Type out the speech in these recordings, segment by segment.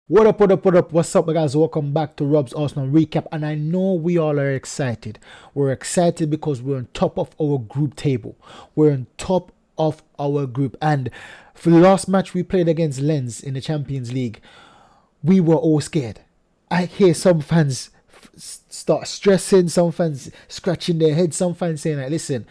What up, what up, what up? What's up, guys? Welcome back to Rob's Arsenal Recap. And I know we all are excited. We're excited because we're on top of our group table. We're on top of our group. And for the last match we played against Lens in the Champions League, we were all scared. I hear some fans start stressing, some fans scratching their heads, some fans saying, like, listen,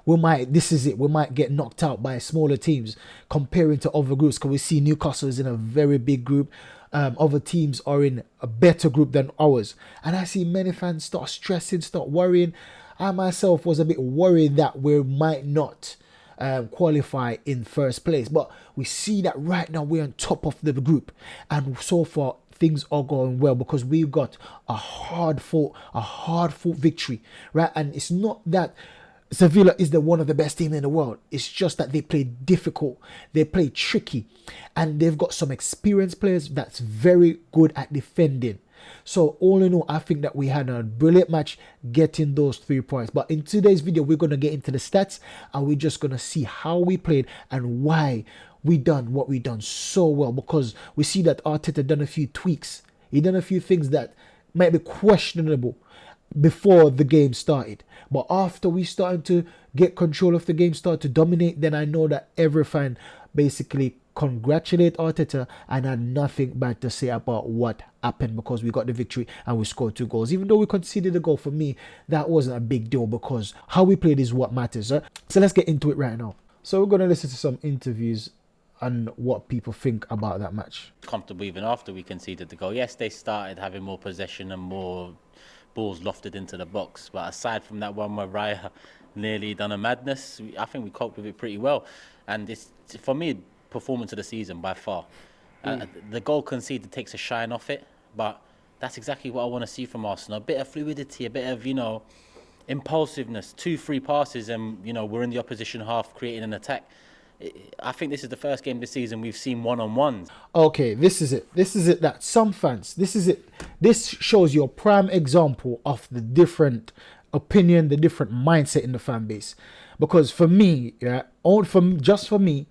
this is it. We might get knocked out by smaller teams comparing to other groups because we see Newcastle is in a very big group. Other teams are in a better group than ours. And I see many fans start stressing, start worrying. I myself was a bit worried that we might not qualify in first place. But we see that right now we're on top of the group. And so far, things are going well because we've got a hard fought victory, right? And it's not that Sevilla is one of the best teams in the world. It's just that they play difficult, they play tricky, and they've got some experienced players that's very good at defending. So all in all, I think that we had a brilliant match getting those 3 points. But in today's video, we're going to get into the stats and we're just going to see how we played and why we done what we done so well. Because we see that Arteta done a few tweaks. He done a few things that might be questionable before the game started, but after we started to get control of the game, start to dominate, then I know that every fan basically congratulate Arteta and had nothing bad to say about what happened because we got the victory and we scored 2 goals. Even though we conceded a goal, for me that wasn't a big deal because how we played is what matters, right? So let's get into it right now. So we're going to listen to some interviews and what people think about that match. Comfortable even after we conceded the goal. Yes, they started having more possession and more balls lofted into the box, but aside from that one where Raya nearly done a madness, I think we coped with it pretty well. And it's, for me, performance of the season by far. The goal conceded takes a shine off it, but that's exactly what I want to see from Arsenal. A bit of fluidity, a bit of, impulsiveness, 2 free passes, and we're in the opposition half creating an attack. I think this is the first game this season we've seen one-on-ones. Okay, this is it. This is it that some fans, this is it. This shows you a prime example of the different opinion, the different mindset in the fan base. Because for me, just for me,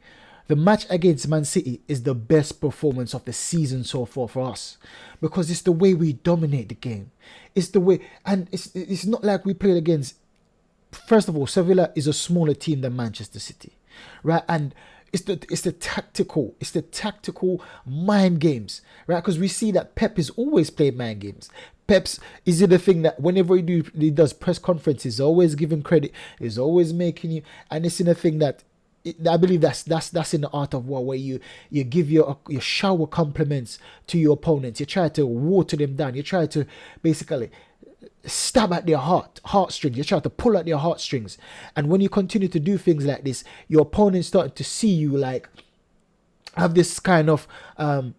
the match against Man City is the best performance of the season so far for us. Because it's the way we dominate the game. It's the way, and it's not like we played against, first of all, Sevilla is a smaller team than Manchester City. Right, and it's the tactical mind games, right? Because we see that Pep is always playing mind games. Pep's is it the thing that whenever he does press conferences, always giving credit, is always making you, and it's in a thing that I believe that's in the art of war where you give your shower compliments to your opponents. You try to water them down. You try to basically stab at their heartstrings. You try to pull at their heartstrings, and when you continue to do things like this, your opponents start to see you like have this kind of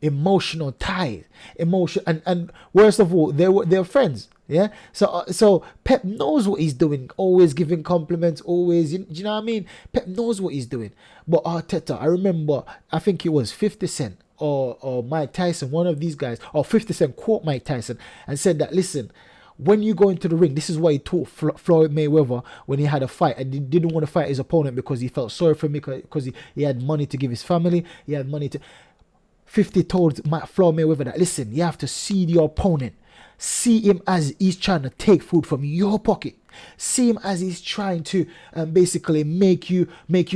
emotional tie, and worst of all, they're friends. Yeah, so Pep knows what he's doing, always giving compliments, always, you know what I mean? Pep knows what he's doing. But Arteta, I remember, I think it was 50 Cent or Mike Tyson, one of these guys, or 50 Cent quote Mike Tyson and said that, listen, when you go into the ring, this is why he taught Floyd Mayweather when he had a fight and he didn't want to fight his opponent because he felt sorry for me because he had money to give his family. He had money to... 50 told Floyd Mayweather that, listen, you have to see your opponent. See him as he's trying to take food from your pocket. See him as he's trying to basically make you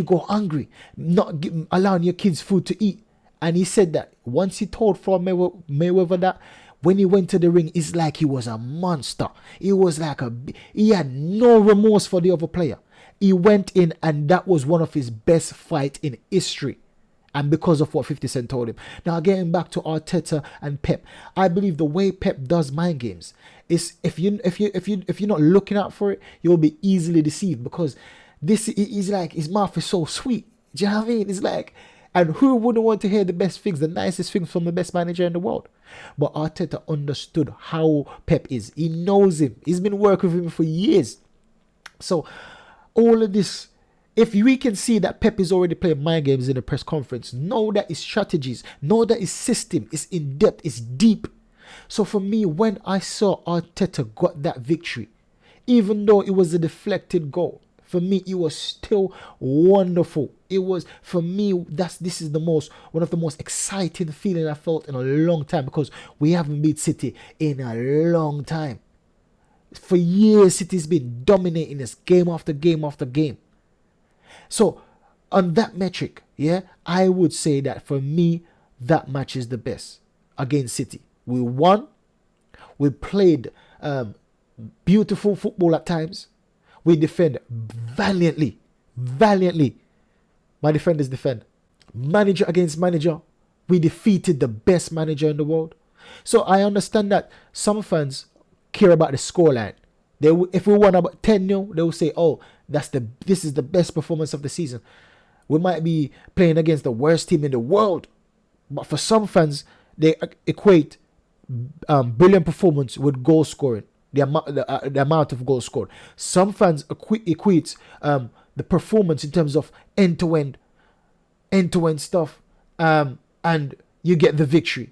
go hungry, not allowing your kids food to eat. And he said that once he told Floyd Mayweather that, when he went to the ring, it's like he was a monster. He was like he had no remorse for the other player. He went in and that was one of his best fights in history. And because of what 50 Cent told him. Now getting back to Arteta and Pep, I believe the way Pep does mind games is if you're not looking out for it, you'll be easily deceived because this is like his mouth is so sweet. Do you know what I mean? It's like, and who wouldn't want to hear the best things, the nicest things from the best manager in the world? But Arteta understood how Pep is. He knows him. He's been working with him for years. So all of this, if we can see that Pep is already playing mind games in the press conference, know that his strategies, know that his system is in depth, is deep. So for me, when I saw Arteta got that victory, even though it was a deflected goal, For me, it was still wonderful. It was, for me, this is one of the most exciting feeling I felt in a long time, because we haven't beat City in a long time. For years, City's been dominating us game after game after game. So on that metric, yeah, I would say that for me, that match is the best against City. We won. We played beautiful football at times. We defend valiantly. Valiantly. My defenders defend. Manager against manager. We defeated the best manager in the world. So I understand that some fans care about the scoreline. If we won about 10-0, they will say, oh, this is the best performance of the season. We might be playing against the worst team in the world. But for some fans, they equate brilliant performance with goal scoring. The amount of goals scored. Some fans equate the performance in terms of end-to-end stuff, and you get the victory.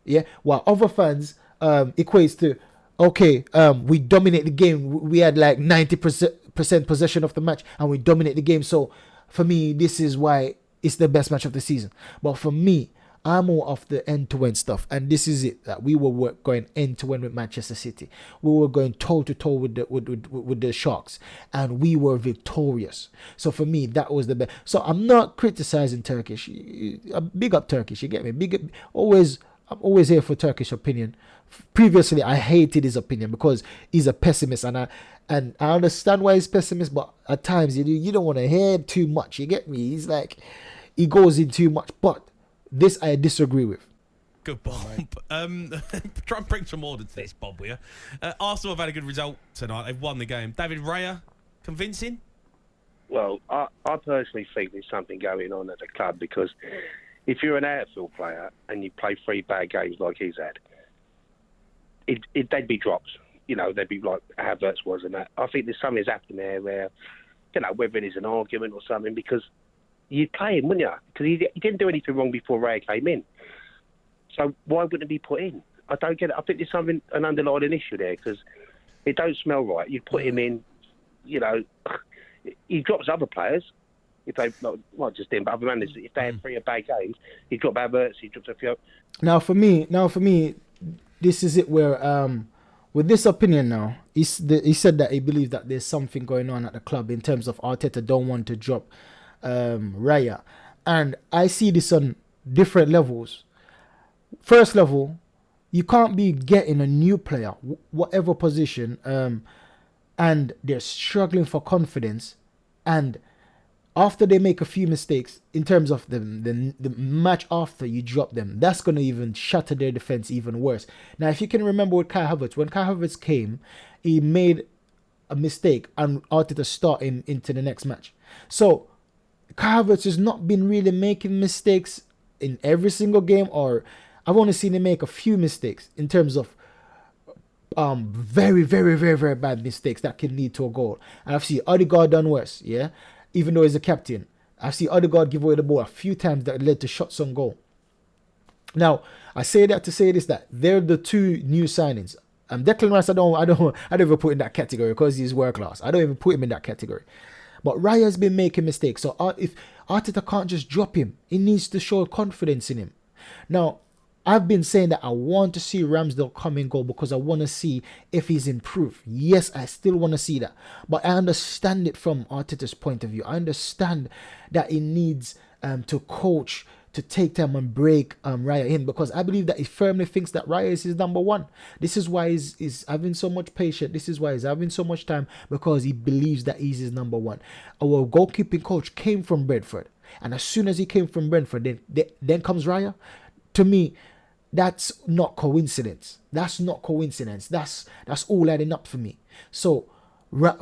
Yeah, while other fans equates to, okay, we dominate the game. We had like 90% possession of the match, and we dominate the game. So for me, this is why it's the best match of the season. But for me, I'm more of the end-to-end stuff, and this is it. That we were going end-to-end with Manchester City. We were going toe-to-toe with the Sharks, and we were victorious. So for me, that was the best. So I'm not criticizing Turkish. Big up Turkish, you get me? I'm always here for Turkish opinion. Previously, I hated his opinion because he's a pessimist, and I understand why he's pessimist. But at times, you don't want to hear too much. You get me? He's like, he goes in too much, but this I disagree with. Good, Bob. Try and bring some order to this, Bob, will you? Arsenal have had a good result tonight. They've won the game. David Raya, convincing? Well, I personally think there's something going on at the club, because if you're an outfield player and you play 3 bad games like he's had, they'd be dropped. They'd be like Havertz was and that. I think there's something that's happened there where, whether it's an argument or something, because you'd play him, wouldn't you? Because he didn't do anything wrong before Raya came in. So why wouldn't it be put in? I don't get it. I think there's an underlying issue there, because it don't smell right. You put him in, he drops other players. If they, not just him, but other managers, if they had 3 bad games, he dropped Havertz, he dropped a few. Now for me, this is it where with this opinion now, he said that he believes that there's something going on at the club in terms of Arteta don't want to drop Raya, and I see this on different levels. First level, you can't be getting a new player, whatever position, and they're struggling for confidence, and after they make a few mistakes in terms of the match after you drop them, that's going to even shatter their defense even worse. Now, if you can remember with Kai Havertz, when Kai Havertz came, he made a mistake and Arteta start him into the next match. So Kai Havertz has not been really making mistakes in every single game, or I've only seen him make a few mistakes in terms of very, very, very, very bad mistakes that can lead to a goal. And I've seen Odegaard done worse, yeah? Even though he's a captain. I've seen Odegaard give away the ball a few times that led to shots on goal. Now, I say that to say this, that they're the 2 new signings. Declan Rice, I don't even put in that category because he's world class. I don't even put him in that category. But Raya's been making mistakes. So if Arteta can't just drop him, he needs to show confidence in him. Now, I've been saying that I want to see Ramsdale come and go because I want to see if he's improved. Yes, I still want to see that. But I understand it from Arteta's point of view. I understand that he needs to coach, to take time and break Raya in, because I believe that he firmly thinks that Raya is his number 1. This is why he's having so much patience. This is why he's having so much time, because he believes that he's his number 1. Our goalkeeping coach came from Brentford. And as soon as he came from Brentford, then comes Raya. To me, that's not coincidence. That's not coincidence. That's all adding up for me. So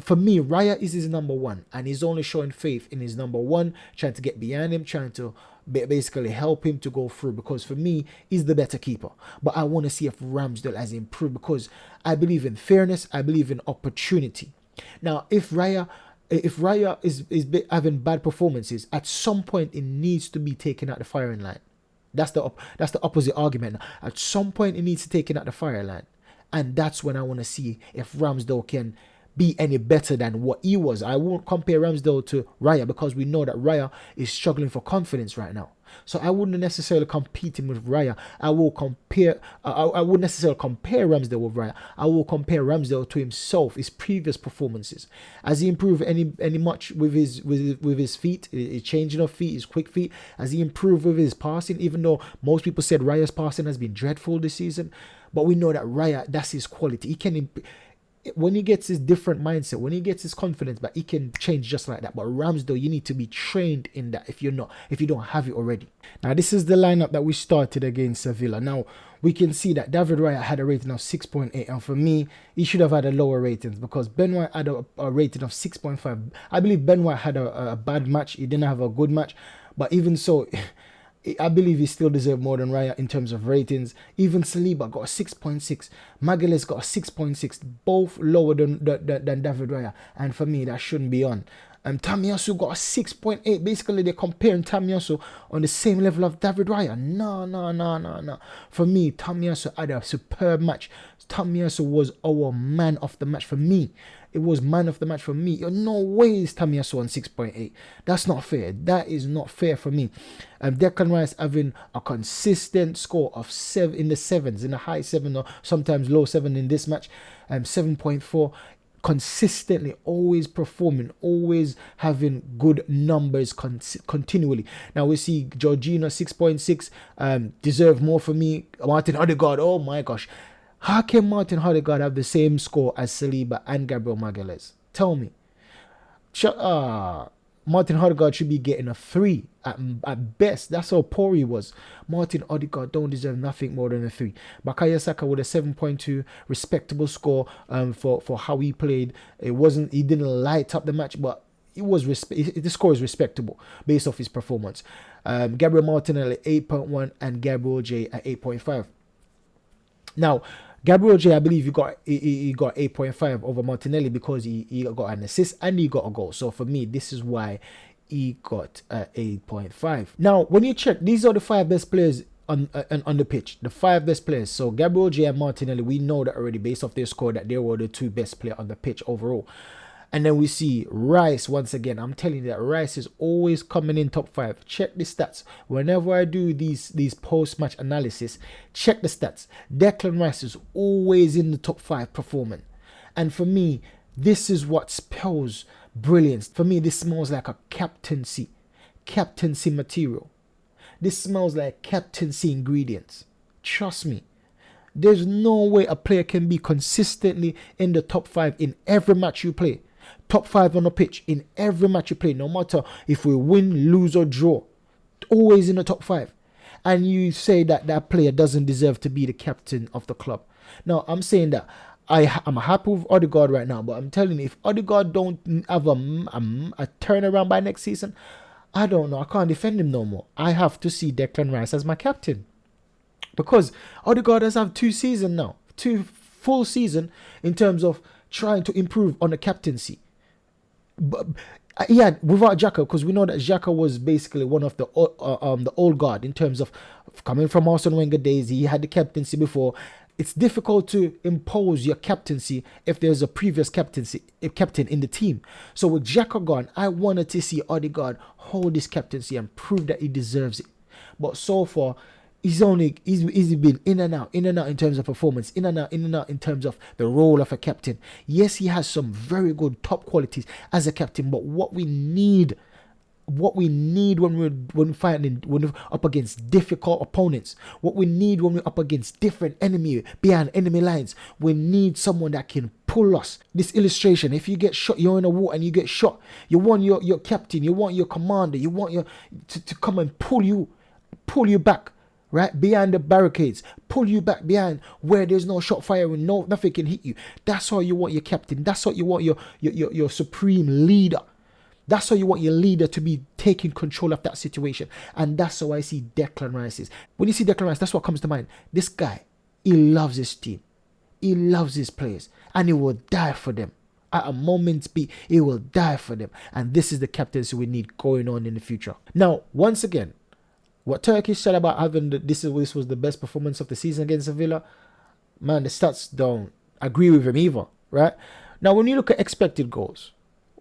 for me, Raya is his number 1, and he's only showing faith in his number 1, trying to get behind him, trying to basically help him to go through, because for me, he's the better keeper. But I want to see if Ramsdale has improved, because I believe in fairness, I believe in opportunity. Now, if Raya is having bad performances, at some point it needs to be taken out the firing line. That's the opposite argument. At some point, it needs to take it at the fire line. And that's when I want to see if Ramsdale can be any better than what he was. I won't compare Ramsdale to Raya because we know that Raya is struggling for confidence right now. So I wouldn't necessarily compete him with Raya. I will compare. I wouldn't necessarily compare Ramsdale with Raya. I will compare Ramsdale to himself, his previous performances. Has he improved any much with his feet, his changing of feet, his quick feet? Has he improved with his passing? Even though most people said Raya's passing has been dreadful this season, but we know that Raya, that's his quality. He can. When he gets his different mindset, when he gets his confidence back, he can change just like that. But Ramsdale, you need to be trained in that if you don't have it already. Now, this is the lineup that we started against Sevilla. Now, we can see that David Raya had a rating of 6.8, and for me, he should have had a lower rating because Ben White had a rating of 6.5. I believe Ben White had a bad match. He didn't have a good match, but even so, I believe he still deserved more than Raya in terms of ratings. Even Saliba got a 6.6. Magalhaes got a 6.6. Both lower than David Raya. And for me, that shouldn't be on. Tomiyasu got a 6.8. Basically, they're comparing Tomiyasu on the same level of David Raya. No. For me, Tomiyasu had a superb match. Tomiyasu was our man of the match for me. It was man of the match for me. No way is Tomiyasu on 6.8. That's not fair. That is not fair for me. Declan Rice having a consistent score of 7 in the 7s, in the high 7 or sometimes low 7 in this match. 7.4. Consistently, always performing, always having good numbers continually. Now we see Jorginho 6.6. Deserve more for me. Martin Odegaard, oh my gosh. How can Martin Odegaard have the same score as Saliba and Gabriel Magalhaes? Tell me. Martin Odegaard should be getting a 3 at best. That's how poor he was. Martin Odegaard don't deserve nothing more than a 3. Bukayo Saka with a 7.2, respectable score for how he played. He didn't light up the match, but the score is respectable based off his performance. Gabriel Martinelli 8.1 and Gabriel J at 8.5. Now, Gabriel J, I believe he got 8.5 over Martinelli because he got an assist and he got a goal. So for me, this is why he got 8.5. Now, when you check, these are the 5 best players on the pitch. The 5 best players. So Gabriel J and Martinelli, we know that already based off their score that they were the 2 best players on the pitch overall. And then we see Rice once again. I'm telling you that Rice is always coming in top 5. Check the stats. Whenever I do these post-match analysis, check the stats. Declan Rice is always in the top 5 performing. And for me, this is what spells brilliance. For me, this smells like a captaincy material. This smells like captaincy ingredients. Trust me. There's no way a player can be consistently in the top 5 in every match you play. Top 5 on the pitch in every match you play, no matter if we win, lose or draw, always in the top 5. And you say that player doesn't deserve to be the captain of the club. Now, I'm saying that I'm happy with Odegaard right now, but I'm telling you, if Odegaard don't have a turnaround by next season, I don't know. I can't defend him no more. I have to see Declan Rice as my captain. Because Odegaard has had 2 seasons now. 2 full season in terms of trying to improve on the captaincy. But yeah, without Xhaka, because we know that Xhaka was basically one of the old guard in terms of coming from Arsene Wenger days. He had the captaincy before. It's difficult to impose your captaincy if there's a previous captain in the team. So with Xhaka gone, I wanted to see Odegaard hold his captaincy and prove that he deserves it. But so far, he's been in and out in terms of performance, in and out in terms of the role of a captain. Yes, he has some very good top qualities as a captain, but what we need when we're up against difficult opponents, what we need when we're up against different behind enemy lines, we need someone that can pull us. This illustration: if you get shot, you're in a war and you get shot, you want your captain, you want your commander, you want to come and pull you back. Right behind the barricades, pull you back behind where there's no shot firing, nothing can hit you. That's how you want your captain. That's what you want your supreme leader. That's how you want your leader to be taking control of that situation. And that's how I see Declan Rice is. When you see Declan Rice, that's what comes to mind. This guy, he loves his team, he loves his players, and he will die for them. At a moment's beat, he will die for them. And this is the captaincy we need going on in the future. Now, once again, what Turkish said about having this was the best performance of the season against Sevilla, man, the stats don't agree with him either, right? Now, when you look at expected goals,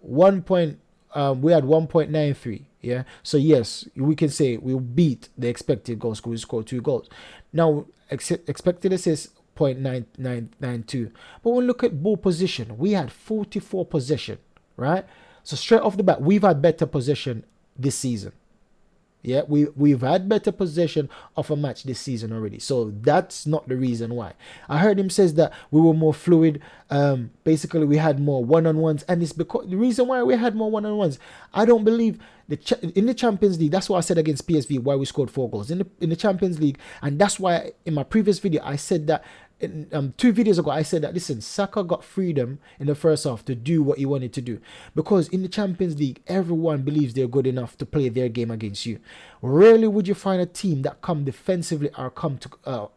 we had 1.93. Yeah, so yes, we can say we beat the expected goals because we scored 2 goals. Now, expected assists 0.9992. But when we look at ball position, we had 44 possession, right? So straight off the bat, we've had better possession this season. Yeah, we've had better possession of a match this season already. So that's not the reason why. I heard him says that we were more fluid. Basically, we had more one-on-ones, and it's because the reason why we had more one-on-ones. I don't believe in the Champions League. That's why I said against PSV why we scored 4 goals in the Champions League, and that's why in my previous video I said that. 2 videos ago, I said that, listen, Saka got freedom in the first half to do what he wanted to do. Because in the Champions League, everyone believes they're good enough to play their game against you. Rarely would you find a team that come defensively or come to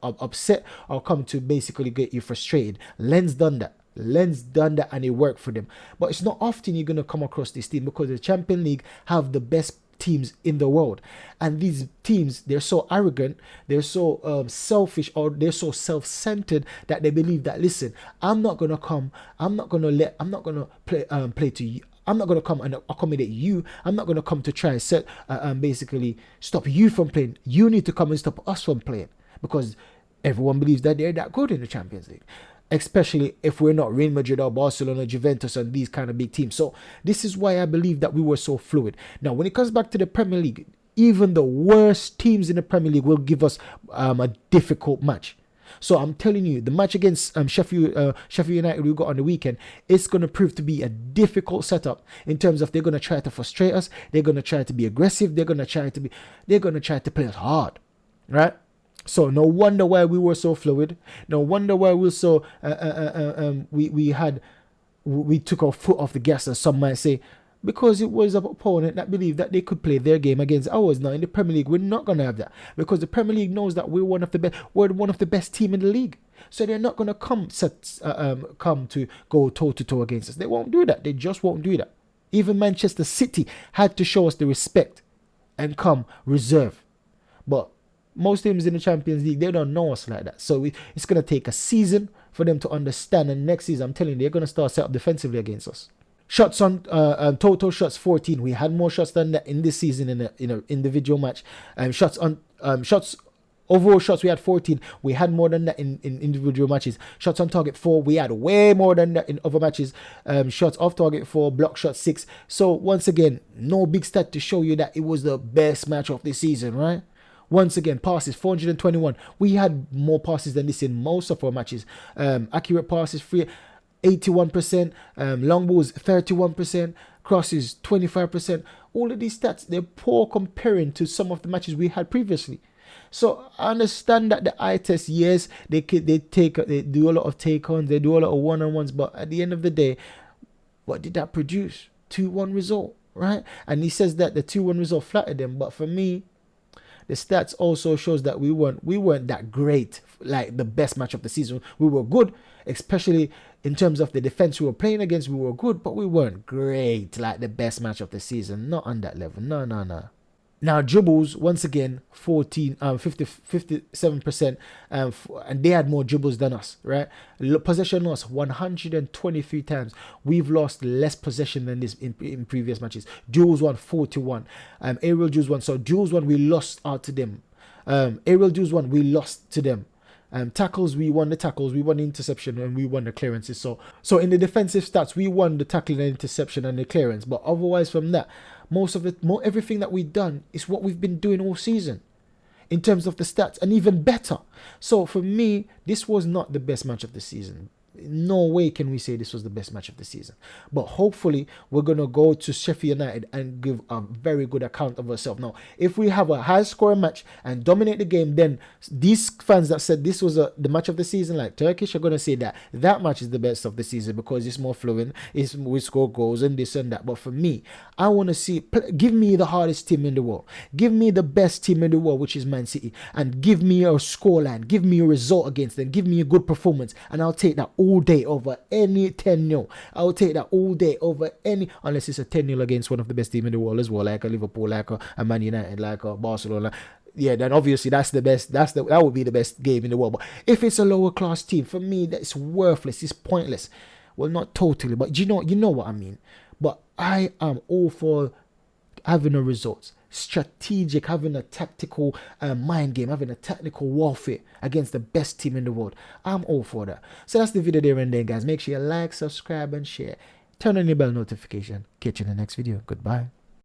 upset or come to basically get you frustrated. Lens done that. And it worked for them. But it's not often you're going to come across this team because the Champions League have the best teams in the world, and these teams, they're so arrogant, they're so selfish, or they're so self-centered that they believe that, listen, I'm not gonna play to you. I'm not gonna come and accommodate you. I'm not gonna come to try and basically stop you from playing. You need to come and stop us from playing, because everyone believes that they're that good in the Champions League, especially if we're not Real Madrid or Barcelona, Juventus, and these kind of big teams. So this is why I believe that we were so fluid. Now, when it comes back to the Premier League, even the worst teams in the Premier League will give us a difficult match. So I'm telling you, the match against Sheffield United we got on the weekend, it's going to prove to be a difficult setup in terms of they're going to try to frustrate us. They're going to try to be aggressive. They're going to try to play us hard, right? So no wonder why we were so fluid. No wonder why we were so we took our foot off the gas, as some might say, because it was an opponent that believed that they could play their game against ours. Now in the Premier League, we're not gonna have that, because the Premier League knows that we're one of the best team in the league. So they're not gonna come to go toe to toe against us. They won't do that. They just won't do that. Even Manchester City had to show us the respect and come reserve, but most teams in the Champions League, they don't know us like that. So it's going to take a season for them to understand. And next season, I'm telling you, they're going to start set up defensively against us. Shots on total shots 14. We had more shots than that in this season in a individual match. Overall shots, we had 14. We had more than that in individual matches. Shots on target 4. We had way more than that in other matches. Shots off target 4. Block shots 6. So once again, no big stat to show you that it was the best match of the season, right? Once again, passes 421. We had more passes than this in most of our matches. Accurate passes 81%. Long balls 31%. Crosses 25%. All of these stats, they're poor comparing to some of the matches we had previously. So I understand that the eye test, yes, they do a lot of take-ons, they do a lot of one-on-ones, but at the end of the day, what did that produce? 2-1 result, right? And he says that the 2-1 result flattered them, but for me, the stats also shows that we weren't that great, like the best match of the season. We were good, especially in terms of the defense we were playing against. We were good, but we weren't great, like the best match of the season. Not on that level. No. Now dribbles, once again, 57%, and they had more dribbles than us, right? Possession loss 123 times. We've lost less possession than this in previous matches. Duels won 41. Aerial duels won. So duels won, we lost out to them. Aerial duels won, we lost to them. Tackles, we won the tackles, we won the interception, and we won the clearances. So in the defensive stats, we won the tackling and interception and the clearance. But otherwise from that, everything that we've done is what we've been doing all season in terms of the stats, and even better. So for me, this was not the best match of the season. No way can we say this was the best match of the season. But hopefully we're going to go to Sheffield United and give a very good account of ourselves. Now, if we have a high scoring match and dominate the game, then these fans that said this was the match of the season, like Turkish, are going to say that match is the best of the season because it's more fluent, we score goals and this and that. But for me, I want to see, give me the hardest team in the world. Give me the best team in the world, which is Man City, and give me a scoreline, give me a result against them, give me a good performance, and I'll take that all day over any 10-0. I'll take that all day over any, unless it's a 10-0 against one of the best teams in the world as well, like a Liverpool, like a Man United, like a Barcelona. Yeah, then obviously that's the best. That would be the best game in the world. But if it's a lower class team, for me, that's worthless. It's pointless. Well, not totally, but you know what I mean. But I am all for having the results, strategic, having a tactical mind game, having a tactical warfare against the best team in the world. I'm all for that. So that's the video there and then, guys. Make sure you like, subscribe, and share. Turn on your bell notification. Catch you in the next video. Goodbye.